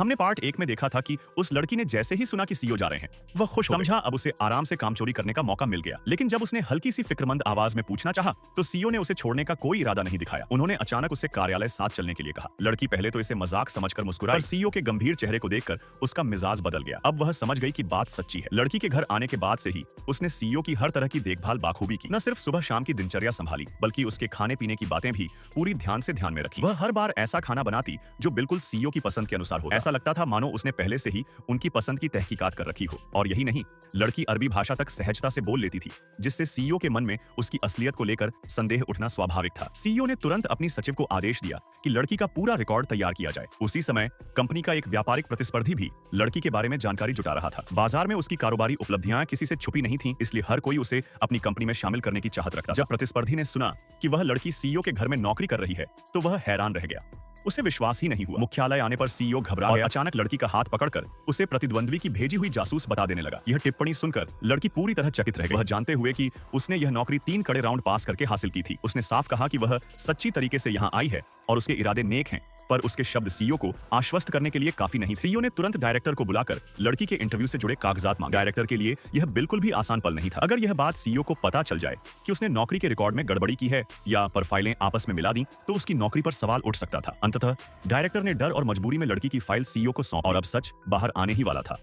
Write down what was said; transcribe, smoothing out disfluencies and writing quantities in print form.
हमने पार्ट 1 में देखा था कि उस लड़की ने जैसे ही सुना कि सीईओ जा रहे हैं, वह खुश समझा अब उसे आराम से काम चोरी करने का मौका मिल गया। लेकिन जब उसने हल्की सी फिक्रमंद आवाज में पूछना चाहा, तो सीईओ ने उसे छोड़ने का कोई इरादा नहीं दिखाया। उन्होंने अचानक उससे कार्यालय साथ चलने के लिए कहा। लड़की पहले तो इसे मजाक समझकर मुस्कुराई, पर सीईओ के गंभीर चेहरे को देखकर उसका मिजाज बदल गया। अब वह समझ गई कि बात सच्ची है। लड़की के घर आने के बाद से ही उसने सीईओ की हर तरह की देखभाल बाखूबी की। न सिर्फ सुबह शाम की दिनचर्या संभाली, बल्कि उसके खाने पीने की बातें भी पूरी ध्यान में रखी। वह हर बार ऐसा खाना बनाती जो बिल्कुल सीईओ की पसंद के अनुसार हो। ऐसा लगता था मानो उसने पहले से ही उनकी पसंद की तहकीकात कर रखी हो। और यही नहीं, लड़की अरबी भाषा तक सहजता से बोल लेती थी, जिससे सीईओ के मन में उसकी असलियत को लेकर संदेह उठना स्वाभाविक था। सीईओ ने तुरंत अपनी सचिव को आदेश दिया कि लड़की का पूरा रिकॉर्ड तैयार किया जाए। उसी समय कंपनी का एक व्यापारिक प्रतिस्पर्धी भी लड़की के बारे में जानकारी जुटा रहा था। बाजार में उसकी कारोबारी उपलब्धियां किसी से छुपी नहीं थीं, इसलिए हर कोई उसे अपनी कंपनी में शामिल करने की चाहत रखता। जब प्रतिस्पर्धी ने सुना कि वह लड़की सीईओ के घर में नौकरी कर रही है, तो वह हैरान रह गया। उसे विश्वास ही नहीं हुआ। मुख्यालय आने पर सीईओ घबरा गया। अचानक लड़की का हाथ पकड़कर उसे प्रतिद्वंद्वी की भेजी हुई जासूस बता देने लगा। यह टिप्पणी सुनकर लड़की पूरी तरह चकित रह गई। वह जानते हुए कि उसने यह नौकरी 3 कड़े राउंड पास करके हासिल की थी। उसने साफ कहा कि वह सच्ची तरीके से यहाँ आई है और उसके इरादे नेक हैं, पर उसके शब्द सीईओ को आश्वस्त करने के लिए काफी नहीं। सीईओ ने तुरंत डायरेक्टर को बुलाकर लड़की के इंटरव्यू से जुड़े कागजात मांगे। डायरेक्टर के लिए यह बिल्कुल भी आसान पल नहीं था। अगर यह बात सीईओ को पता चल जाए कि उसने नौकरी के रिकॉर्ड में गड़बड़ी की है या पर फाइलें आपस में मिला दी, तो उसकी नौकरी पर सवाल उठ सकता था। अंततः डायरेक्टर ने डर और मजबूरी में लड़की की फाइल सीईओ को सौंपी और अब सच बाहर आने ही वाला था।